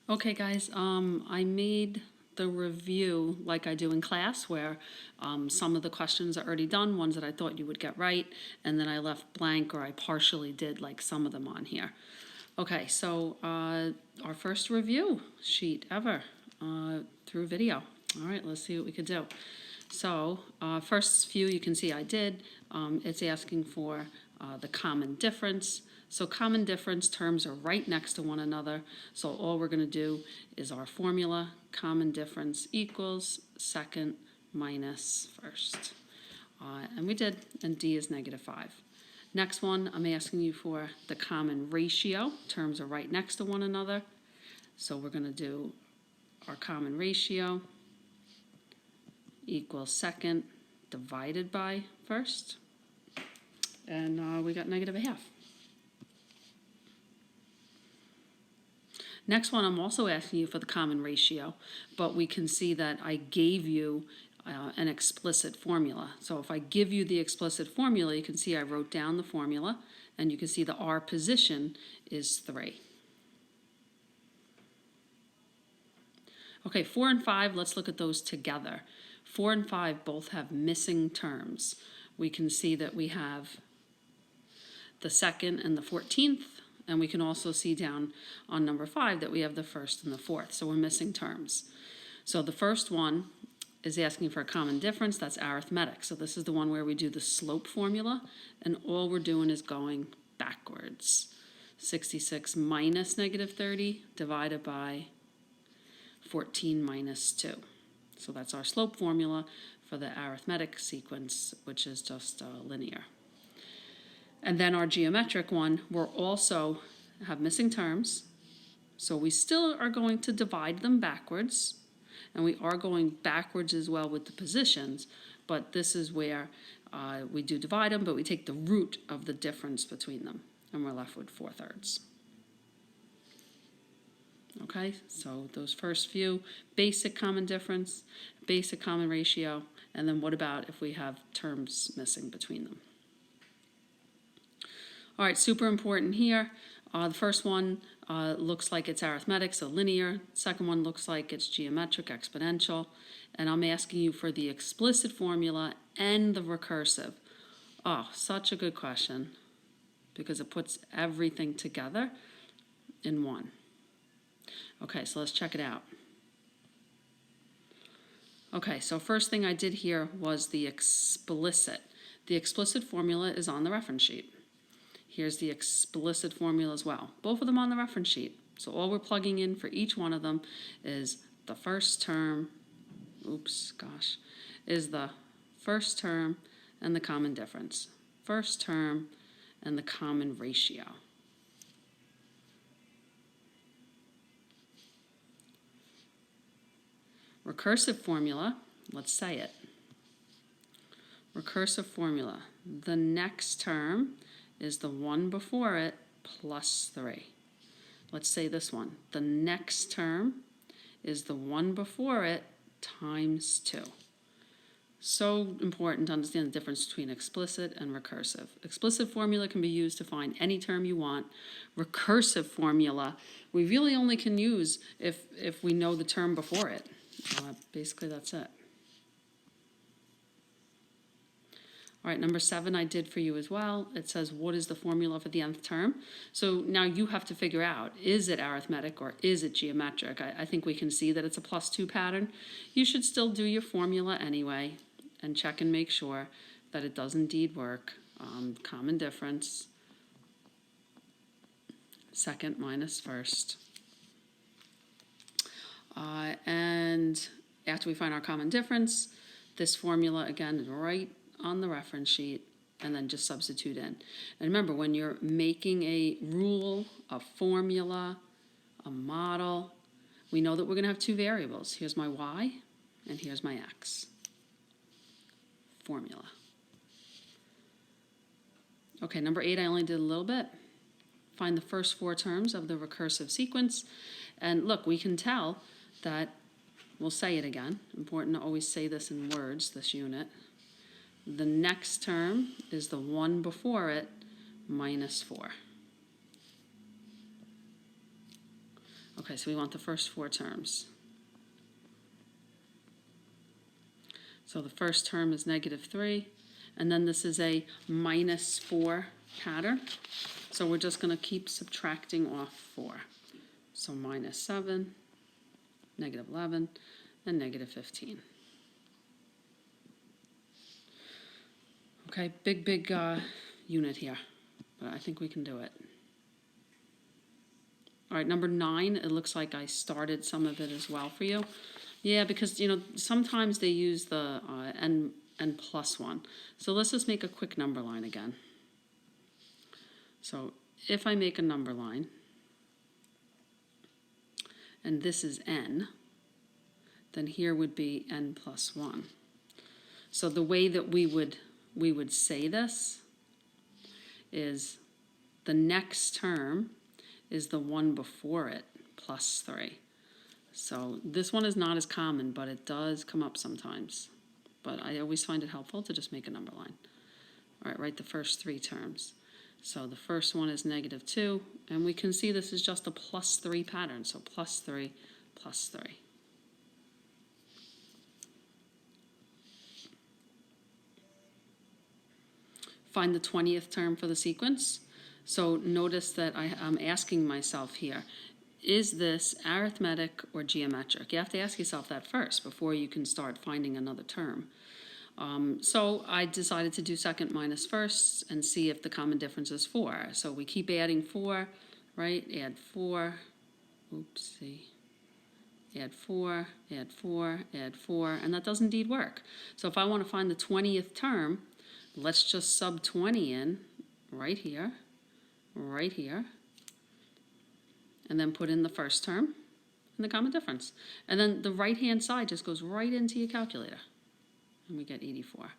Okay, guys, I made the review like I do in class where some of the questions are already done, ones that I thought you would get right, and then I left blank or I partially did like some of them on here. Okay, so our first review sheet ever through video. All right, let's see what we could do. So first few you can see I did. It's asking for the common difference. So common difference terms are right next to one another. So all we're going to do is our formula, common difference equals second minus first. And we did, and D is -5. Next one, I'm asking you for the common ratio. Terms are right next to one another. So we're going to do our common ratio equals second divided by first. And we got -1/2. Next one, I'm also asking you for the common ratio, but we can see that I gave you an explicit formula. So if I give you the explicit formula, you can see I wrote down the formula, and you can see the R position is 3. Okay, 4 and 5, let's look at those together. 4 and 5 both have missing terms. We can see that we have the second and the 14th, and we can also see down on number 5 that we have the first and the fourth, so we're missing terms. So the first one is asking for a common difference, that's arithmetic. So this is the one where we do the slope formula, and all we're doing is going backwards. 66 minus -30 divided by 14 minus 2. So that's our slope formula for the arithmetic sequence, which is just linear. And then our geometric one, we're also have missing terms. So we still are going to divide them backwards. And we are going backwards as well with the positions. But this is where we do divide them, but we take the root of the difference between them. And we're left with 4/3. Okay, so those first few, basic common difference, basic common ratio, and then what about if we have terms missing between them? All right, super important here. The first one looks like it's arithmetic, so linear. Second one looks like it's geometric, exponential. And I'm asking you for the explicit formula and the recursive. Oh, such a good question, because it puts everything together in one. Okay, so let's check it out. Okay, so first thing I did here was the explicit. The explicit formula is on the reference sheet. Here's the explicit formula as well. Both of them on the reference sheet. So all we're plugging in for each one of them is the first term, is the first term and the common difference. First term and the common ratio. Recursive formula, let's say it. Recursive formula, the next term is the one before it plus 3. Let's say this one. The next term is the one before it times 2. So important to understand the difference between explicit and recursive. Explicit formula can be used to find any term you want. Recursive formula, we really only can use if we know the term before it. Basically, that's it. All right, number 7 I did for you as well. It says, what is the formula for the nth term? So now you have to figure out, is it arithmetic or is it geometric? I think we can see that it's a +2 pattern. You should still do your formula anyway and check and make sure that it does indeed work. Common difference, second minus first. And after we find our common difference, this formula again is right on the reference sheet, and then just substitute in. And remember, when you're making a rule, a formula, a model, we know that we're going to have 2 variables. Here's my y, and here's my x. Formula. Okay, number 8 I only did a little bit. Find the first 4 terms of the recursive sequence. And look, we can tell that, we'll say it again, important to always say this in words, this unit. The next term is the one before it minus 4. Okay, so we want the first 4 terms. So the first term is -3, and then this is a -4 pattern. So we're just going to keep subtracting off 4. So -7, -11, and -15. Okay, big unit here, but I think we can do it. All right, number 9, it looks like I started some of it as well for you. Yeah, because, sometimes they use the n+1. So let's just make a quick number line again. So if I make a number line, and this is n, then here would be n+1. So the way that we would say this is the next term is the one before it plus 3. So this one is not as common, but it does come up sometimes. But I always find it helpful to just make a number line. All right, write the first 3 terms. So the first one is -2, and we can see this is just a +3 pattern. So +3, +3. Find the 20th term for the sequence. So notice that I'm asking myself here, is this arithmetic or geometric? You have to ask yourself that first before you can start finding another term. So I decided to do second minus first and see if the common difference is 4. So we keep adding 4, right? Add 4. Oopsie. Add 4, add 4, add 4, and that does indeed work. So if I want to find the 20th term, let's just sub 20 in right here, and then put in the first term and the common difference. And then the right-hand side just goes right into your calculator, and we get 84.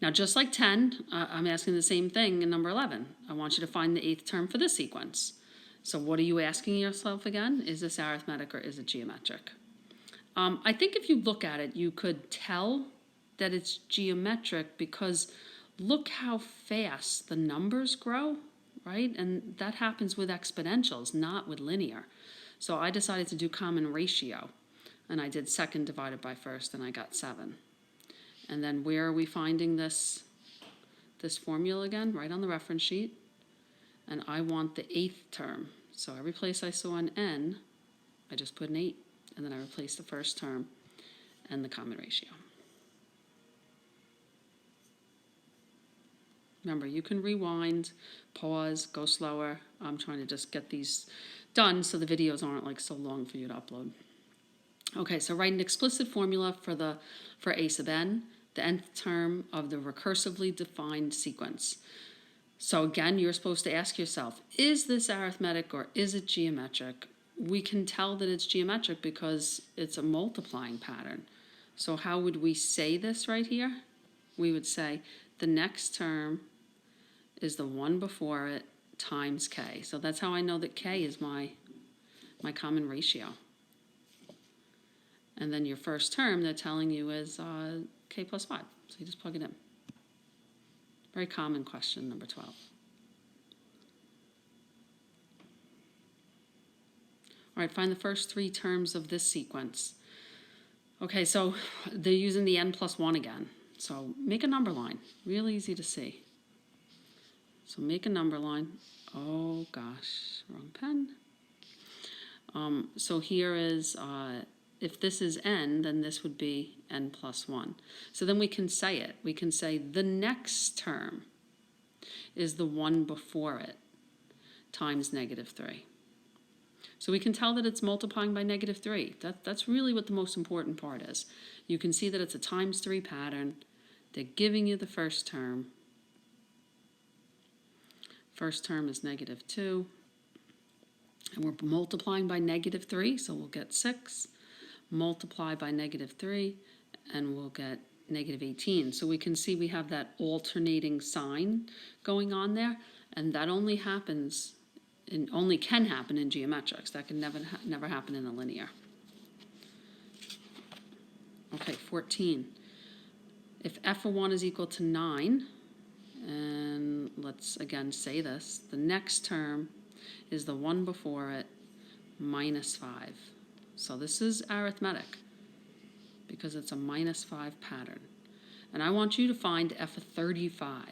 Now, just like 10, I'm asking the same thing in number 11. I want you to find the 8th term for this sequence. So what are you asking yourself again? Is this arithmetic or is it geometric? I think if you look at it, you could tell that it's geometric because look how fast the numbers grow, right? And that happens with exponentials, not with linear. So I decided to do common ratio, and I did second divided by first, and I got 7. And then where are we finding this formula again? Right on the reference sheet. And I want the 8th term. So every place I saw an n, I just put an 8, and then I replace the first term and the common ratio. Remember, you can rewind, pause, go slower. I'm trying to just get these done so the videos aren't like so long for you to upload. Okay, so write an explicit formula for a sub n, the nth term of the recursively defined sequence. So again, you're supposed to ask yourself, is this arithmetic or is it geometric? We can tell that it's geometric because it's a multiplying pattern. So how would we say this right here? We would say the next term is the one before it times k. So that's how I know that k is my common ratio. And then your first term, they're telling you, is k plus 5. So you just plug it in. Very common question, number 12. All right, find the first 3 terms of this sequence. Okay, so they're using the n+1 again. So make a number line, real easy to see. So make a number line. Oh gosh, wrong pen. So here is, if this is n, then this would be n+1. So then we can say it. We can say the next term is the one before it times -3. So we can tell that it's multiplying by -3. That's really what the most important part is. You can see that it's a times 3 pattern. They're giving you the first term. First term is -2. And we're multiplying by -3, so we'll get 6. Multiply by -3, and we'll get -18. So we can see we have that alternating sign going on there, and that only can happen in geometrics. That can never happen in a linear. Okay, 14. If f of 1 is equal to 9, and let's again say this, the next term is the one before it minus 5. So this is arithmetic because it's a minus 5 pattern. And I want you to find f of 35.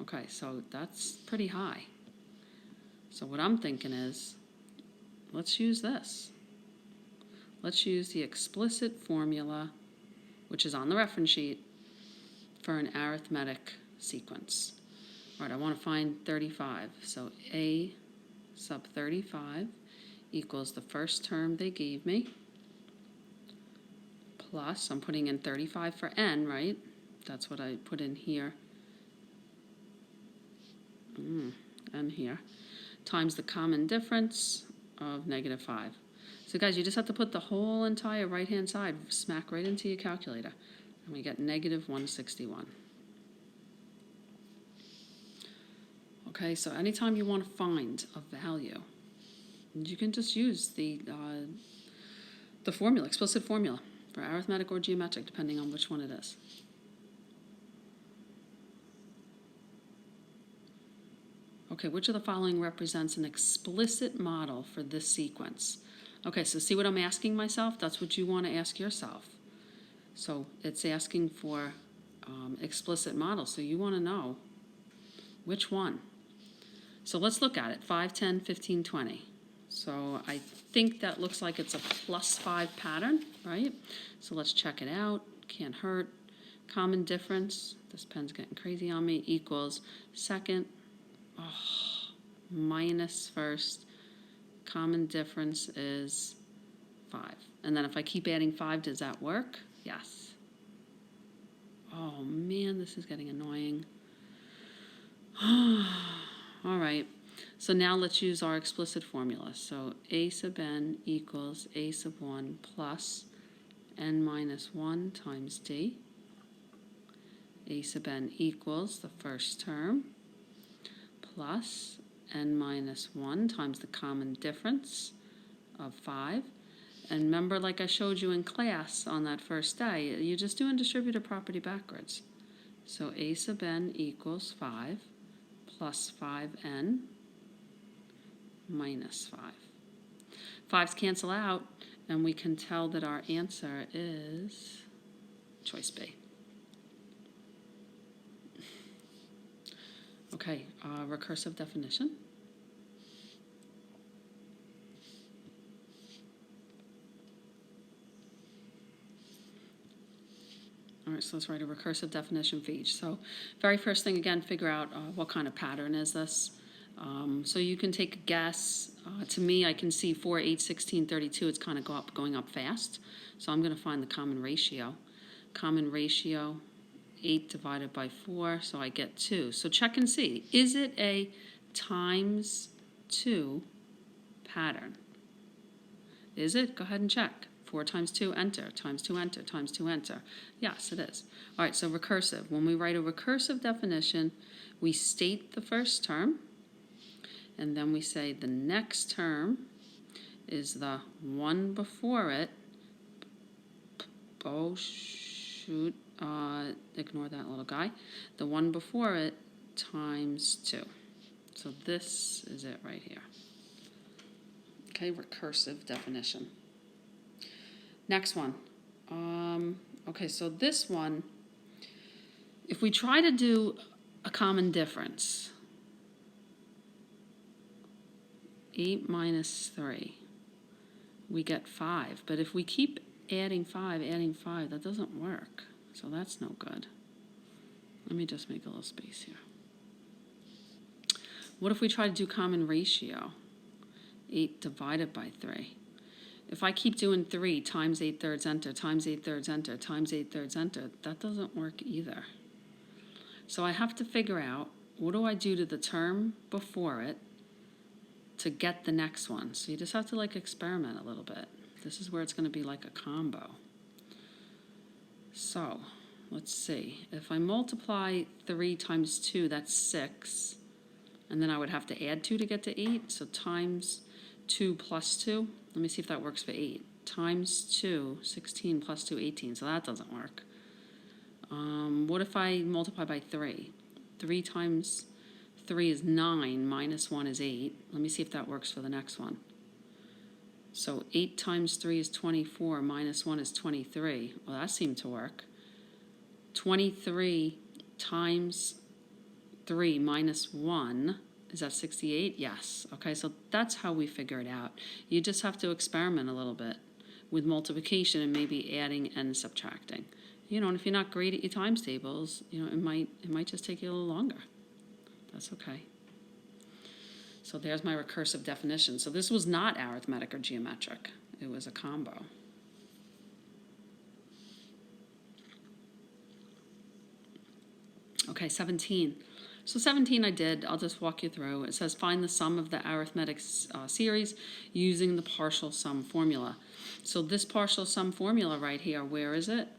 Okay, so that's pretty high. So what I'm thinking is, let's use this. Let's use the explicit formula, which is on the reference sheet, for an arithmetic sequence. All right, I want to find 35. So a sub 35 equals the first term they gave me, plus, I'm putting in 35 for n, right? That's what I put in here. N here. Times the common difference of negative 5. So guys, you just have to put the whole entire right-hand side smack right into your calculator. And we get negative 161. Okay, so anytime you want to find a value, you can just use the formula, explicit formula, for arithmetic or geometric, depending on which one it is. Okay, which of the following represents an explicit model for this sequence? Okay, so see what I'm asking myself? That's what you want to ask yourself. So it's asking for explicit model, so you want to know which one. So let's look at it, 5, 10, 15, 20. So I think that looks like it's a plus 5 pattern, right? So let's check it out. Can't hurt. Common difference, this pen's getting crazy on me, equals second, minus first. Common difference is 5. And then if I keep adding 5, does that work? Yes. Oh man, this is getting annoying. All right. So now let's use our explicit formula. So a sub n equals a sub 1 plus n minus 1 times d. A sub n equals the first term plus n minus 1 times the common difference of 5. And remember, like I showed you in class on that first day, you're just doing distributive property backwards. So a sub n equals 5 plus 5n minus 5. 5's cancel out, and we can tell that our answer is choice B. Okay, recursive definition. All right, so let's write a recursive definition for each. So very first thing, again, figure out what kind of pattern is this. So you can take a guess. To me, I can see 4, 8, 16, 32. It's kind of going up fast. So I'm going to find the common ratio. Common ratio, 8 divided by 4, so I get 2. So check and see. Is it a times 2 pattern? Is it? Go ahead and check. 4 times 2, enter. Times 2, enter. Times 2, enter. Yes, it is. All right, so recursive. When we write a recursive definition, we state the first term, and then we say the next term is the one before it. Oh, shoot. Ignore that little guy. The one before it times 2. So this is it right here. Okay, recursive definition. Next one. Okay, so this one, if we try to do a common difference, 8 minus 3, we get 5. But if we keep adding 5, that doesn't work. So that's no good. Let me just make a little space here. What if we try to do common ratio? 8 divided by 3. If I keep doing 3 times 8 thirds enter, times 8 thirds enter, times 8 thirds enter, that doesn't work either. So I have to figure out, what do I do to the term before it to get the next one? So you just have to like experiment a little bit. This is where it's going to be like a combo. So let's see. If I multiply 3 times 2, that's 6. And then I would have to add 2 to get to 8. So times 2 plus 2. Let me see if that works for 8. Times 2, 16 plus 2, 18. So that doesn't work. What if I multiply by 3? 3 times 3 is 9, minus 1 is 8. Let me see if that works for the next one. So 8 times 3 is 24, minus 1 is 23. Well, that seemed to work. 23 times 3 minus 1, is that 68? Yes. Okay, so that's how we figure it out. You just have to experiment a little bit with multiplication and maybe adding and subtracting. And if you're not great at your times tables, it might just take you a little longer. That's okay. So there's my recursive definition. So this was not arithmetic or geometric. It was a combo. Okay, 17. So 17 I did. I'll just walk you through. It says find the sum of the arithmetic series using the partial sum formula. So this partial sum formula right here, where is it?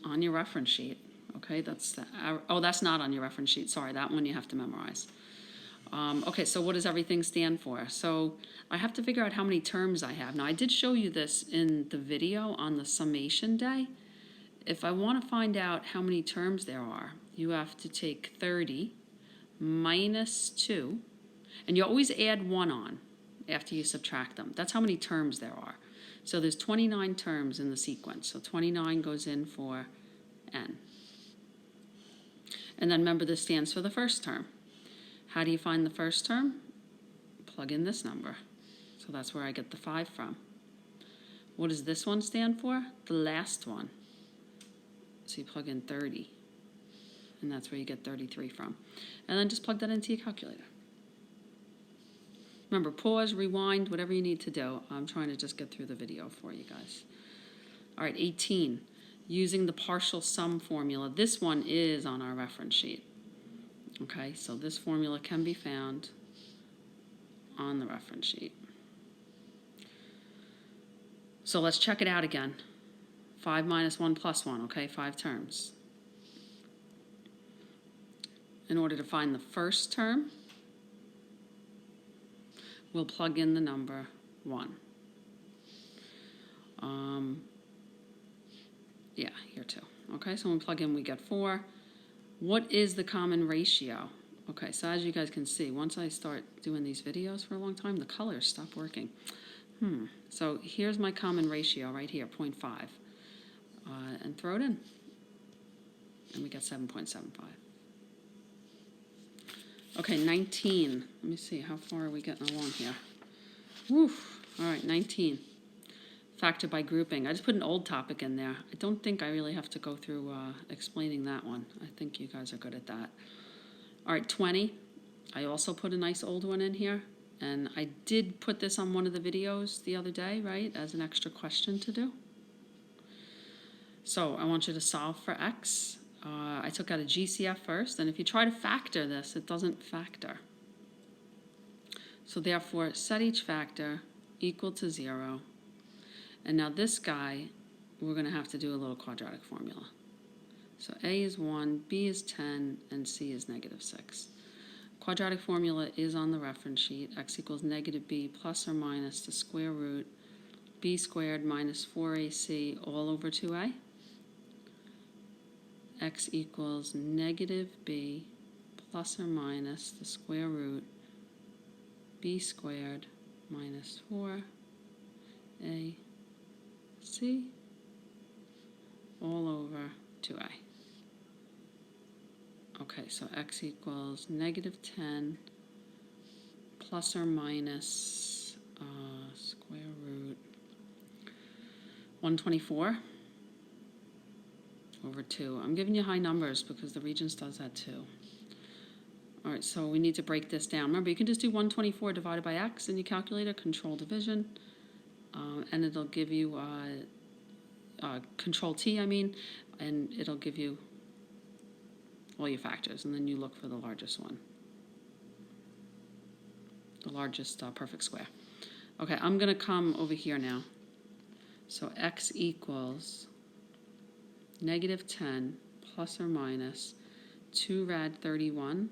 On your reference sheet. Okay, that's not on your reference sheet. Sorry, that one you have to memorize. Okay, so what does everything stand for? So I have to figure out how many terms I have. Now, I did show you this in the video on the summation day. If I want to find out how many terms there are, you have to take 30 minus 2, and you always add 1 on after you subtract them. That's how many terms there are. So there's 29 terms in the sequence. So 29 goes in for n. And then remember, this stands for the first term. How do you find the first term? Plug in this number. So that's where I get the 5 from. What does this one stand for? The last one. So you plug in 30. And that's where you get 33 from. And then just plug that into your calculator. Remember, pause, rewind, whatever you need to do. I'm trying to just get through the video for you guys. All right, 18. Using the partial sum formula. This one is on our reference sheet. Okay, so this formula can be found on the reference sheet. So let's check it out again. 5 minus 1 plus 1, okay, 5 terms. In order to find the first term, we'll plug in the number 1. Yeah, here too. Okay, so when we plug in, we get 4. What is the common ratio? Okay, so as you guys can see, once I start doing these videos for a long time, the colors stop working. So here's my common ratio right here, 0.5. And throw it in. And we get 7.75. Okay, 19. Let me see, how far are we getting along here? Woof. All right, 19. Factor by grouping. I just put an old topic in there. I don't think I really have to go through explaining that one. I think you guys are good at that. All right, 20. I also put a nice old one in here. And I did put this on one of the videos the other day, right, as an extra question to do. So I want you to solve for x. I took out a GCF first, and if you try to factor this, it doesn't factor. So therefore, set each factor equal to 0. And now this guy, we're going to have to do a little quadratic formula. So a is 1, b is 10, and c is negative 6. Quadratic formula is on the reference sheet. X equals negative b plus or minus the square root b squared minus 4ac all over 2a. X equals negative b plus or minus the square root b squared minus 4ac all over 2a. Okay, so x equals negative 10 plus or minus square root 124 over 2. I'm giving you high numbers because the Regents does that too. All right, so we need to break this down. Remember, you can just do 124 divided by x in your calculator, control division, and it'll give you control T, and it'll give you all your factors, and then you look for the largest one, the largest perfect square. Okay, I'm going to come over here now. So x equals negative 10 plus or minus 2 rad 31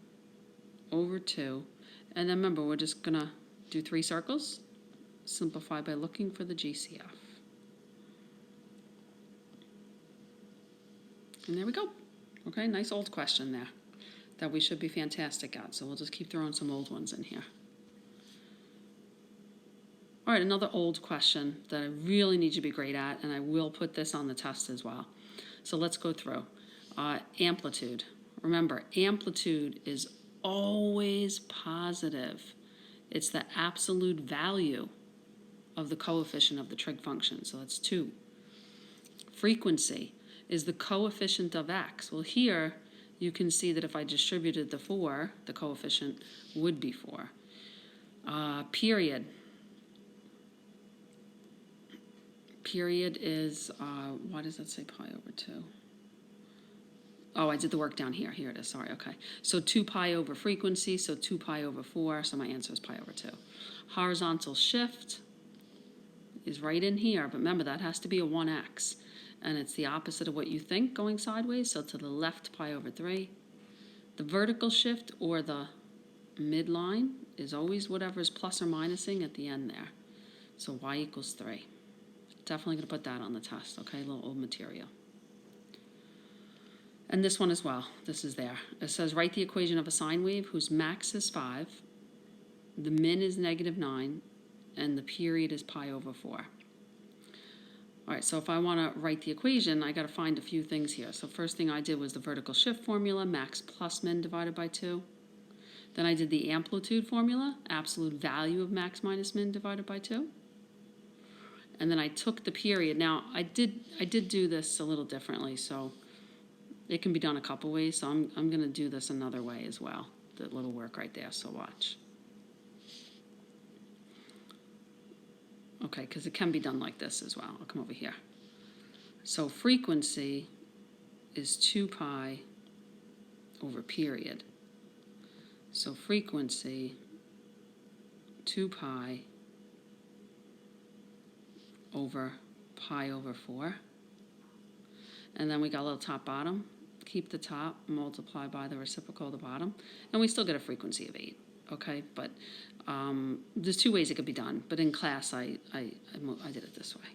over 2. And then remember, we're just going to do 3 circles, simplify by looking for the GCF. And there we go. Okay, nice old question there that we should be fantastic at. So we'll just keep throwing some old ones in here. All right, another old question that I really need you to be great at, and I will put this on the test as well. So let's go through. Amplitude. Remember, amplitude is always positive. It's the absolute value of the coefficient of the trig function, so that's 2. Frequency is the coefficient of x. Well, here you can see that if I distributed the 4, the coefficient would be 4. Period. Period is, why does that say pi over 2? Oh, I did the work down here. Here it is. Sorry, okay. So 2 pi over frequency, so 2 pi over 4, so my answer is pi over 2. Horizontal shift is right in here, but remember that has to be a 1x. And it's the opposite of what you think going sideways, so to the left, pi over 3. The vertical shift, or the midline, is always whatever is plus or minusing at the end there. So y equals 3. Definitely going to put that on the test, okay? A little old material. And this one as well. This is there. It says write the equation of a sine wave whose max is 5, the min is -9, and the period is pi over 4. All right, so if I want to write the equation, I got to find a few things here. So first thing I did was the vertical shift formula, max plus min divided by 2. Then I did the amplitude formula, absolute value of max minus min divided by 2. And then I took the period. Now, I did do this a little differently, so it can be done a couple ways. So I'm going to do this another way as well. The little work right there, so watch. Okay, because it can be done like this as well. I'll come over here. So frequency is 2 pi over period. So frequency, 2 pi over pi over 4. And then we got a little top bottom. Keep the top, multiply by the reciprocal of the bottom. And we still get a frequency of 8. Okay, but there's 2 ways it could be done. But in class, I did it this way.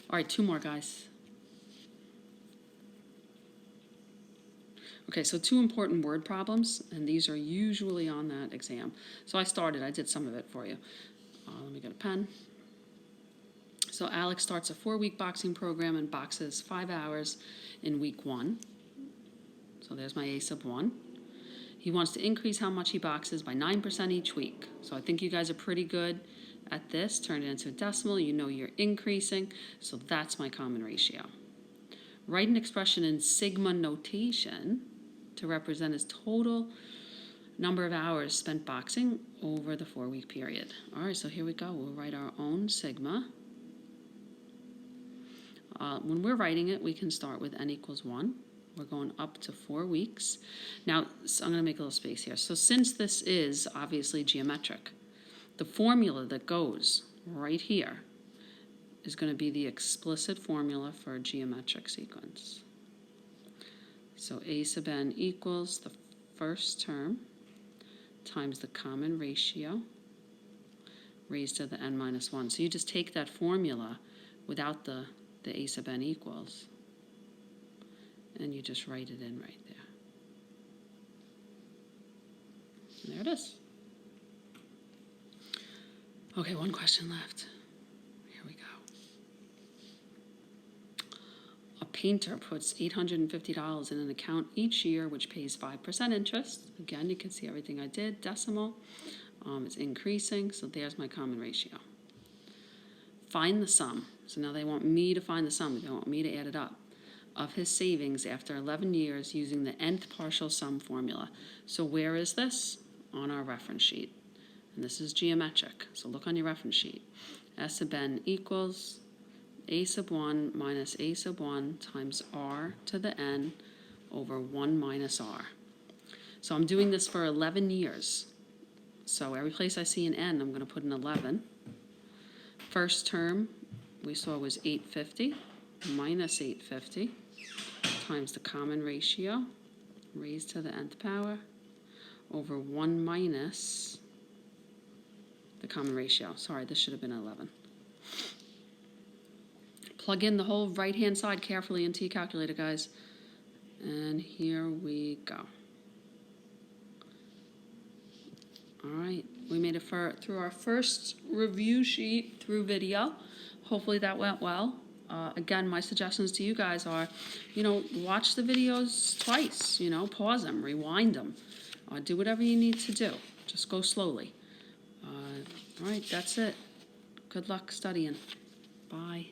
All right, 2 more, guys. Okay, so 2 important word problems, and these are usually on that exam. So I did some of it for you. Let me get a pen. So Alex starts a 4-week boxing program and boxes 5 hours in week 1. So there's my A sub 1. He wants to increase how much he boxes by 9% each week. So I think you guys are pretty good at this. Turn it into a decimal. You know you're increasing. So that's my common ratio. Write an expression in sigma notation to represent his total number of hours spent boxing over the 4-week period. All right, so here we go. We'll write our own sigma. When we're writing it, we can start with n equals 1. We're going up to 4 weeks. Now, so I'm going to make a little space here. So since this is obviously geometric, the formula that goes right here is going to be the explicit formula for a geometric sequence. So a sub n equals the first term times the common ratio raised to the n minus 1. So you just take that formula without the a sub n equals, and you just write it in right there. And there it is. Okay, 1 question left. Here we go. A painter puts $850 in an account each year, which pays 5% interest. Again, you can see everything I did, decimal. It's increasing, so there's my common ratio. Find the sum. So now they want me to find the sum. They want me to add it up of his savings after 11 years using the nth partial sum formula. So where is this? On our reference sheet. And this is geometric. So look on your reference sheet. S sub n equals a sub 1 minus a sub 1 times r to the n over 1 minus r. So I'm doing this for 11 years. So every place I see an n, I'm going to put an 11. First term we saw was 850 minus 850 times the common ratio raised to the nth power over 1 minus the common ratio. Sorry, this should have been 11. Plug in the whole right-hand side carefully into your calculator, guys. And here we go. All right, we made it through our first review sheet through video. Hopefully that went well. Again, my suggestions to you guys are, watch the videos twice, pause them, rewind them, do whatever you need to do. Just go slowly. All right, that's it. Good luck studying. Bye.